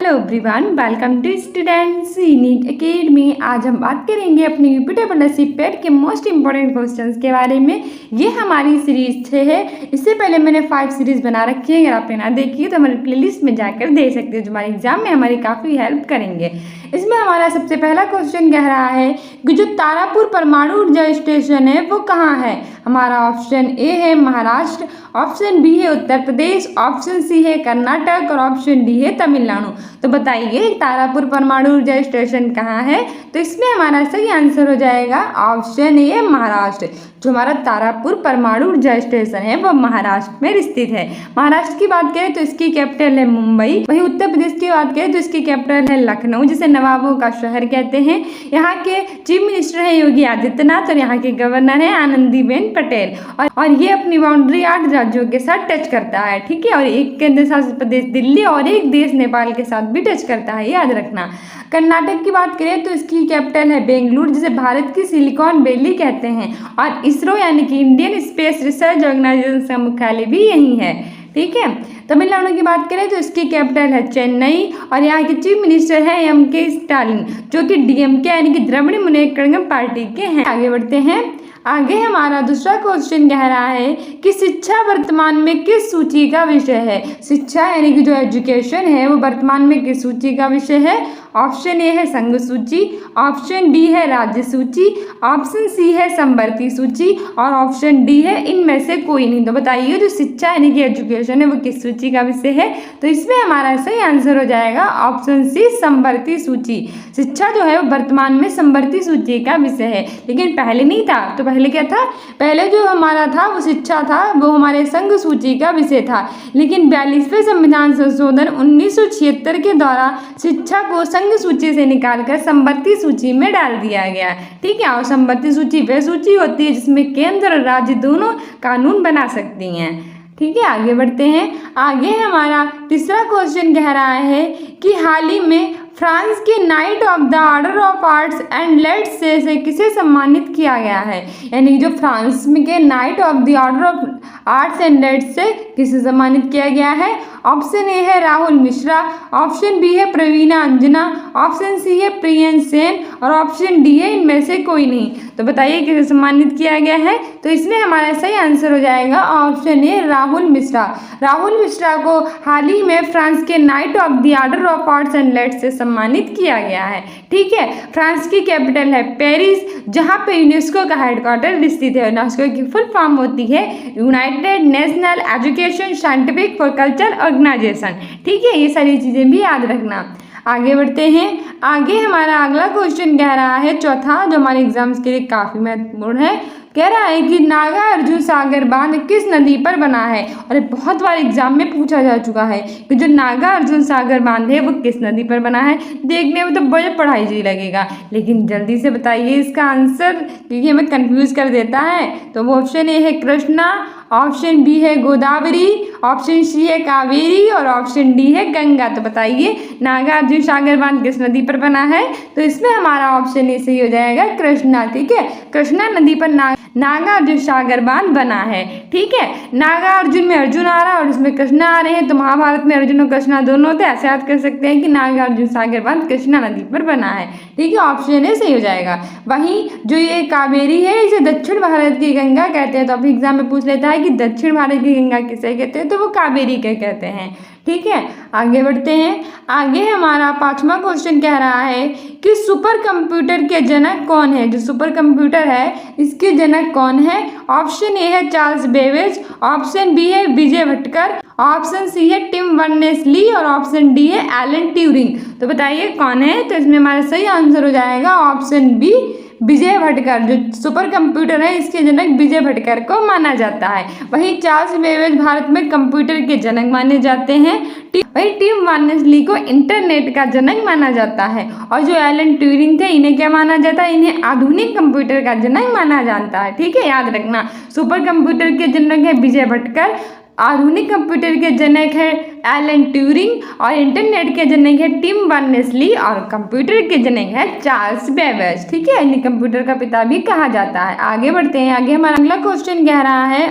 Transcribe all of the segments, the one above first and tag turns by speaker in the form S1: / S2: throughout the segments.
S1: Hello everyone, welcome to students NEET academy. आज हम बात करेंगे अपनी यूपी टेबलशिप पेड के मोस्ट इंपॉर्टेंट क्वेश्चंस के बारे में। ये हमारी सीरीज 6 है। इससे पहले मैंने 5 सीरीज बना रखी है। अगर आपने ना देखी है तो हमारी प्लेलिस्ट में जाकर देख सकते हो, जो हमारे एग्जाम में हमारी काफ़ी हेल्प करेंगे। इसमें हमारा सबसे पहला क्वेश्चन कह रहा है कि जो तारापुर परमाणु ऊर्जा स्टेशन है वो कहाँ है। हमारा ऑप्शन ए है महाराष्ट्र, ऑप्शन बी है उत्तर प्रदेश, ऑप्शन सी है कर्नाटक और ऑप्शन डी है तमिलनाडु। तो बताइए तारापुर परमाणु ऊर्जा स्टेशन कहाँ है। तो इसमें हमारा सही आंसर हो जाएगा ऑप्शन ए है महाराष्ट्र। जो हमारा तारापुर परमाणु ऊर्जा स्टेशन है वो महाराष्ट्र में स्थित है। महाराष्ट्र की बात करें तो इसकी कैपिटल है मुंबई। वहीं उत्तर प्रदेश की बात करें तो इसकी कैपिटल है लखनऊ, जिसे नवाबों का शहर कहते हैं। यहाँ के चीफ मिनिस्टर हैं योगी आदित्यनाथ और यहाँ के गवर्नर हैं आनंदीबेन पटेल। और ये अपनी बाउंड्री 8 राज्यों के साथ टच करता है, ठीक है। और एक केंद्र शासित प्रदेश दिल्ली और एक देश नेपाल के साथ भी टच करता है, याद रखना। कर्नाटक की बात करें तो इसकी कैपिटल है बेंगलुरु, जिसे भारत की सिलिकॉन वैली कहते हैं। और इसरो यानी कि इंडियन स्पेस रिसर्च ऑर्गेनाइजेशन का मुख्यालय भी यहीं है, ठीक है। तमिलनाडु की बात करें तो इसकी कैपिटल है चेन्नई और यहाँ के चीफ मिनिस्टर हैं एम.के. स्टालिन, जो कि डीएमके यानी कि द्रविड़ मुनेत्र कड़गम पार्टी के हैं। आगे बढ़ते हैं। आगे हमारा दूसरा क्वेश्चन कह रहा है कि शिक्षा वर्तमान में किस सूची का विषय है। शिक्षा यानी कि जो एजुकेशन है वो वर्तमान में किस सूची का विषय है। ऑप्शन ए है संघ सूची, ऑप्शन बी है राज्य सूची, ऑप्शन सी है संवर्ती सूची और ऑप्शन डी है इनमें से कोई नहीं। तो बताइए जो शिक्षा यानी कि एजुकेशन है वो किस सूची का विषय है। तो इसमें हमारा सही आंसर हो जाएगा ऑप्शन सी संवर्ती सूची। शिक्षा जो है वो वर्तमान में संवर्ती सूची का विषय है, लेकिन पहले नहीं था। तो पहले क्या था, पहले जो हमारा था वो शिक्षा था, वो हमारे संघ सूची का विषय था। लेकिन 42वें संविधान संशोधन 1976 के द्वारा शिक्षा को संघ सूची से निकालकर संवर्ती सूची में डाल दिया गया, ठीक है। और संवर्ती सूची वह सूची होती है जिसमें केंद्र और राज्य दोनों कानून बना सकती हैं, ठीक है। आगे बढ़ते हैं। आगे हमारा तीसरा क्वेश्चन कह रहा है कि हाल ही में फ्रांस के night of the order of arts and let's say किसे सम्मानित किया गया है। यानी जो फ्रांस में के night of the order of arts and let's say किसे सम्मानित किया गया है। ऑप्शन ए है राहुल मिश्रा, ऑप्शन बी है प्रवीणा अंजना, ऑप्शन सी है प्रियंश सेन और ऑप्शन डी है इनमें से कोई नहीं। तो बताइए किसे सम्मानित किया गया है। तो इसमें हमारा सही आंसर हो जाएगा ऑप्शन ए राहुल मिश्रा। राहुल मिश्रा को हाल ही में फ्रांस के night of the order of arts and let's say सम्मानित किया गया है, ठीक है। फ्रांस की कैपिटल है पेरिस, जहाँ पे यूनेस्को का हेडक्वार्टर स्थित है। यूनेस्को की फुल फॉर्म होती है United National Education Scientific for Culture Organisation, ठीक है। ये सारी चीज़ें भी याद रखना। आगे बढ़ते हैं। आगे हमारा अगला क्वेश्चन कह रहा है चौथा, जो हमारे एग्जाम्स के लिए काफ़ी महत्वपूर्ण है। कह रहा है कि नागार्जुन सागर बांध किस नदी पर बना है। और बहुत बार एग्जाम में पूछा जा चुका है कि जो नागार्जुन सागर बांध है वो किस नदी पर बना है। देखने में तो बड़े पढ़ाई जी लगेगा, लेकिन जल्दी से बताइए इसका आंसर, क्योंकि हमें कंफ्यूज कर देता है। तो वो ऑप्शन ए है कृष्णा, ऑप्शन बी है गोदावरी, ऑप्शन सी है कावेरी और ऑप्शन डी है गंगा। तो बताइए नागार्जुन सागर बांध किस नदी पर बना है। तो इसमें हमारा ऑप्शन ए सही हो जाएगा कृष्णा, ठीक है। कृष्णा नदी पर नागार्जुन सागर बांध बना है, ठीक है। नागार्जुन में अर्जुन आ रहा है और इसमें कृष्णा आ रहे हैं, तो महाभारत में अर्जुन और कृष्णा दोनों होते हैं। ऐसे याद कर सकते हैं कि नागार्जुन सागर बांध कृष्णा नदी पर बना है, ठीक है। ऑप्शन ए सही हो जाएगा। वहीं जो ये कावेरी है इसे दक्षिण भारत की गंगा कहते हैं। तो अभी एग्जाम में पूछ लेता है कि दक्षिण भारत की गंगा किसे कहते हैं, तो वो कावेरी के कहते हैं, ठीक है। आगे बढ़ते हैं। आगे हमारा पांचवा क्वेश्चन कह रहा है कि सुपर कंप्यूटर के जनक कौन है। जो सुपर कंप्यूटर है इसके जनक कौन है। ऑप्शन ए है चार्ल्स बेबेज, ऑप्शन बी है विजय भटकर, ऑप्शन सी है टिम बर्नर्स-ली और ऑप्शन डी है एलन ट्यूरिंग। तो बताइए कौन है। तो इसमें हमारा सही आंसर हो जाएगा ऑप्शन बी विजय भटकर। जो सुपर कंप्यूटर है इसके जनक विजय भटकर को माना जाता है। वहीं चार्ल्स बेबेज भारत में कंप्यूटर के जनक माने जाते हैं। वहीं टिम बर्नर्स-ली को इंटरनेट का जनक माना जाता है। और जो एलन ट्यूरिंग थे इन्हें क्या माना जाता है, इन्हें आधुनिक कंप्यूटर का जनक माना जाता है, ठीक है। याद रखना सुपर कंप्यूटर के जनक है विजय भटकर, आधुनिक कंप्यूटर के जनक है एलन ट्यूरिंग और इंटरनेट के जनक है टिम बर्नर्स-ली और कंप्यूटर के जनक है चार्ल्स बेबेज, ठीक है। इन्हें कंप्यूटर का पिता भी कहा जाता है। आगे बढ़ते हैं। आगे हमारा अगला क्वेश्चन कह रहा है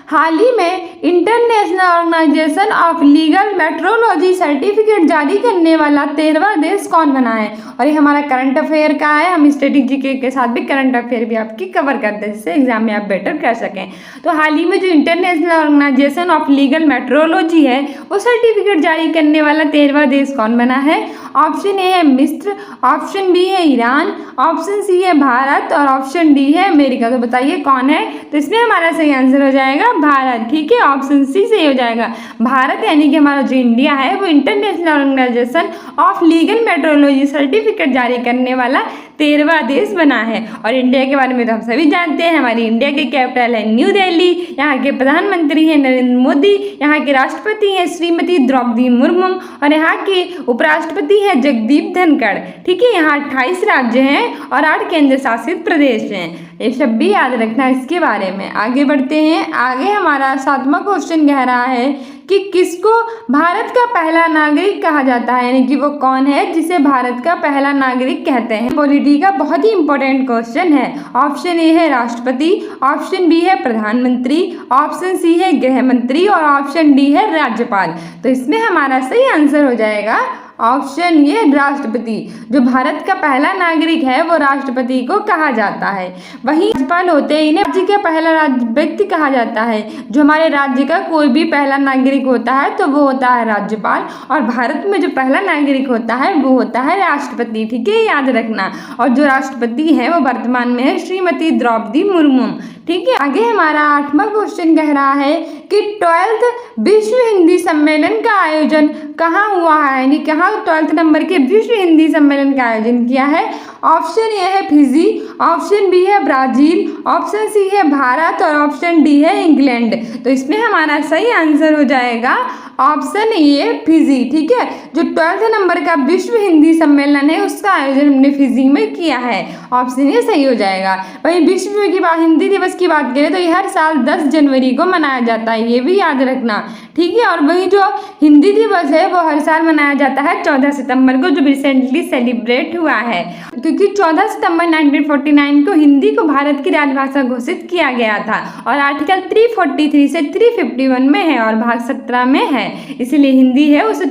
S1: हाल ही में International Organisation of Legal Metrology certificate जारी करने वाला 13वां देश कौन बना है। और ये हमारा करंट अफेयर का है। हम स्ट्रेटेजी के साथ भी करंट अफेयर भी आपकी कवर करते हैं जिससे एग्जाम में आप बेटर कर सकें। तो हाल ही में जो International Organisation of Legal Metrology है वो सर्टिफिकेट जारी करने वाला 13वां देश कौन बना है। ऑप्शन ए है मिस्र, ऑप्शन बी है ईरान, ऑप्शन सी है भारत और ऑप्शन डी है अमेरिका। तो बताइए कौन है। तो इसमें हमारा सही आंसर हो जाएगा भारत। ठीक है, ऑप्शन सी सही हो जाएगा भारत, यानी कि हमारा जो इंडिया है वो International Organisation of Legal Metrology certificate जारी करने वाला 13वां देश बना है। और इंडिया के बारे में तो हम सभी जानते हैं, हमारी इंडिया की कैपिटल है न्यू दिल्ली, यहाँ के प्रधानमंत्री हैं नरेंद्र मोदी, यहाँ के राष्ट्रपति हैं श्रीमती द्रौपदी मुर्मू और यहाँ के उपराष्ट्रपति हैं जगदीप धनखड़। ठीक है, यहाँ 28 राज्य हैं और 8 केंद्र शासित प्रदेश हैं। ये सब भी याद रखना इसके बारे में। आगे बढ़ते हैं। आगे हमारा 7वां क्वेश्चन कह रहा है कि किसको भारत का पहला नागरिक कहा जाता है, यानी कि वो कौन है जिसे भारत का पहला नागरिक कहते हैं। पॉलिटी का बहुत ही इंपॉर्टेंट क्वेश्चन है। ऑप्शन ए है राष्ट्रपति, ऑप्शन बी है प्रधानमंत्री, ऑप्शन सी है गृह मंत्री और ऑप्शन डी है राज्यपाल। तो इसमें हमारा सही आंसर हो जाएगा ऑप्शन ये राष्ट्रपति। जो भारत का पहला नागरिक है वो राष्ट्रपति को कहा जाता है। वहीं राज्यपाल होते हैं, इन्हें राज्य का पहला व्यक्ति कहा जाता है। जो हमारे राज्य का कोई भी पहला नागरिक होता है तो वो होता है राज्यपाल, और भारत में जो पहला नागरिक होता है वो होता है राष्ट्रपति। ठीक है, याद रखना। और जो राष्ट्रपति है वो वर्तमान में है श्रीमती द्रौपदी मुर्मू। ठीक है, आगे हमारा 8वां क्वेश्चन कह रहा है कि 12th विश्व हिंदी सम्मेलन का आयोजन कहाँ हुआ है, यानी कहाँ 12th नंबर के विश्व हिंदी सम्मेलन का आयोजन किया है। ऑप्शन ए है फिजी, ऑप्शन बी है ब्राजील, ऑप्शन सी है भारत और ऑप्शन डी है इंग्लैंड। तो इसमें हमारा सही आंसर हो जाएगा ऑप्शन ए फिजी। ठीक है, जो 12th नंबर का विश्व हिंदी सम्मेलन है उसका आयोजन हमने फिजी में किया है। ऑप्शन ए सही हो जाएगा। वहीं विश्व की बात हिंदी दिवस की बात करें तो ये हर साल 10 जनवरी को मनाया जाता है, ये भी याद रखना। ठीक है, और वहीं जो हिंदी दिवस है वो हर साल मनाया जाता है 14 सितंबर को, जो रिसेंटली सेलिब्रेट हुआ है, क्योंकि 14 सितंबर 1949 को हिंदी को भारत की राजभाषा घोषित किया गया था और आर्टिकल 343 से 351 में है और भाग 17 में है, इसीलिए हिंदी है उसे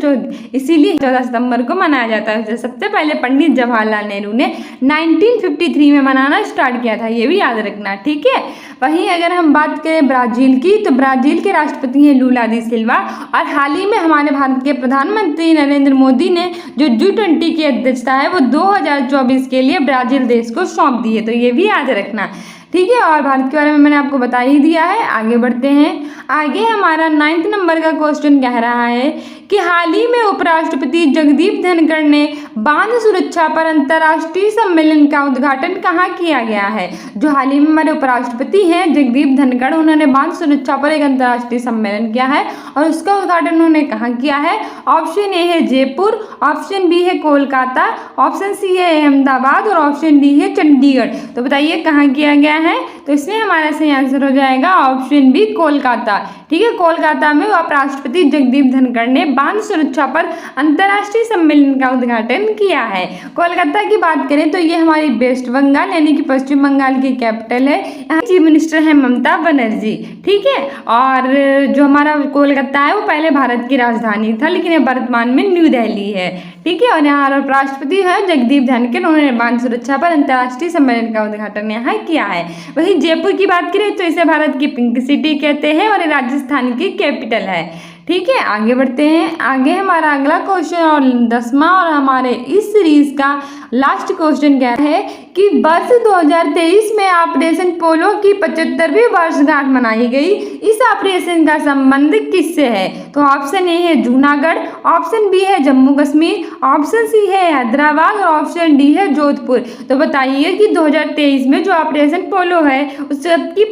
S1: इसीलिए 14 सितंबर को मनाया जाता है। सबसे पहले पंडित जवाहरलाल नेहरू ने 1953 में मनाना स्टार्ट किया था, ये भी याद रखना। ठीक है, वहीं अगर हम बात करें ब्राजील की तो ब्राजील के राष्ट्रपति हैं लूला दी सिल्वा, और हाल ही में हमारे भारत के प्रधानमंत्री नरेंद्र मोदी ने जो G20 की अध्यक्षता है वो 2024 के लिए ब्राजील देश को सौंप दी है, तो ये भी याद रखना। ठीक है, और भारत के बारे में मैंने आपको बता ही दिया है। आगे बढ़ते हैं। आगे हमारा 9th नंबर का क्वेश्चन कह रहा है कि हाल ही में उपराष्ट्रपति जगदीप धनखड़ ने बांध सुरक्षा पर अंतर्राष्ट्रीय सम्मेलन का उद्घाटन कहाँ किया गया है। जो हाल ही में हमारे उपराष्ट्रपति हैं जगदीप धनखड़, उन्होंने बांध सुरक्षा पर एक अंतर्राष्ट्रीय सम्मेलन किया है और उसका उद्घाटन उन्होंने कहाँ किया है। ऑप्शन ए है जयपुर, ऑप्शन बी है कोलकाता, ऑप्शन सी है अहमदाबाद और ऑप्शन डी है चंडीगढ़। तो बताइए कहाँ किया गया है। तो इसमें हमारा सही आंसर हो जाएगा ऑप्शन बी कोलकाता। ठीक है, कोलकाता में उपराष्ट्रपति जगदीप धनखड़ ने बांध सुरक्षा पर अंतर्राष्ट्रीय सम्मेलन का उद्घाटन किया है। कोलकाता की बात करें तो ये हमारी वेस्ट बंगाल यानी कि पश्चिम बंगाल की कैपिटल है। यहाँ चीफ मिनिस्टर है ममता बनर्जी। ठीक है, और जो हमारा कोलकाता है वो पहले भारत की राजधानी था लेकिन ये वर्तमान में न्यू दिल्ली है। ठीक है, और यहाँ उपराष्ट्रपति है जगदीप धनखड़, उन्होंने बांध सुरक्षा पर अंतर्राष्ट्रीय सम्मेलन का उद्घाटन यहाँ किया है। वहीं जयपुर की बात करें तो इसे भारत की पिंक सिटी कहते हैं और राजस्थान की कैपिटल है। ठीक है, आगे बढ़ते हैं। आगे हमारा अगला क्वेश्चन और 10वां और हमारे इस सीरीज का लास्ट क्वेश्चन क्या है कि वर्ष 2023 में ऑपरेशन पोलो की 75वीं वर्षगांठ मनाई गई। इस ऑपरेशन का संबंध किससे है। तो ऑप्शन ए है जूनागढ़, ऑप्शन बी है जम्मू कश्मीर, ऑप्शन सी है हैदराबाद और ऑप्शन डी है जोधपुर। तो बताइए कि 2023 में जो ऑपरेशन पोलो है उसकी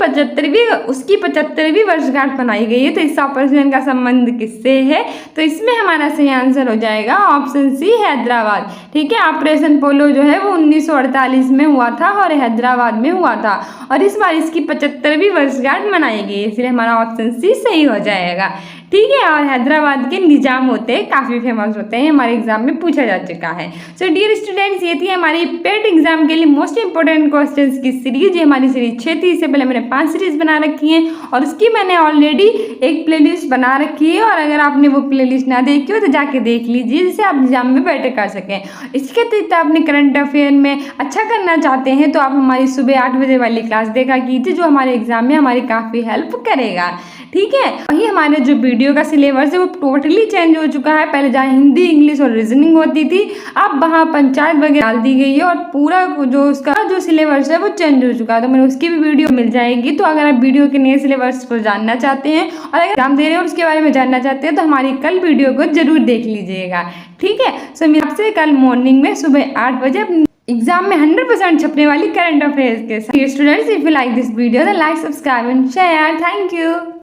S1: 75वीं वर्षगांठ मनाई गई है, तो इस ऑपरेशन का संबंध किससे है। तो इसमें हमारा सही आंसर हो जाएगा ऑप्शन सी हैदराबाद। ठीक है, ऑपरेशन पोलो जो है वो 1948 में हुआ था और हैदराबाद में हुआ था और इस बार इसकी 75वीं वर्षगांठ मनाई गई, इसलिए हमारा ऑप्शन सी सही हो जाएगा। ठीक है। और हैदराबाद के निजाम होते हैं, काफ़ी फेमस होते हैं, हमारे एग्जाम में पूछा जा चुका है। सो डियर स्टूडेंट्स, ये थी हमारी पेट एग्जाम के लिए मोस्ट इंपॉर्टेंट क्वेश्चंस की सीरीज। ये हमारी सीरीज 6 थी, इससे पहले मैंने 5 सीरीज बना रखी हैं और उसकी मैंने ऑलरेडी एक प्लेलिस्ट बना रखी है, और अगर आपने वो प्लेलिस्ट ना देखी हो तो जाके देख लीजिए, जिससे आप एग्जाम में बेटर कर सकें। इसके अतिरिक्त अपने करंट अफेयर में अच्छा करना चाहते हैं तो आप हमारी सुबह 8 बजे वाली क्लास देखा कीजिए, जो हमारे एग्जाम में हमारी काफ़ी हेल्प करेगा। ठीक है। वही हमारे जो वीडियो का सिलेबस है वो टोटली चेंज हो चुका है। पहले जहाँ हिंदी, इंग्लिश और रीजनिंग होती थी, अब वहाँ पंचायत वगैरह डाल दी गई है और पूरा जो उसका जो सिलेबस है वो चेंज हो चुका है। तो मैंने उसकी भी वीडियो मिल जाएगी। तो अगर आप वीडियो के नए सिलेबस को जानना चाहते हैं और अगर एग्जाम दे रहे हैं और उसके बारे में जानना चाहते हैं तो हमारी कल वीडियो को जरूर देख लीजिएगा। ठीक है। सो मैं आपसे कल मॉर्निंग में सुबह 8 बजे एग्जाम में 100% छपने वाली करंट अफेयर्स के साथ। Students, if you like this video, then like, subscribe and share. Thank you.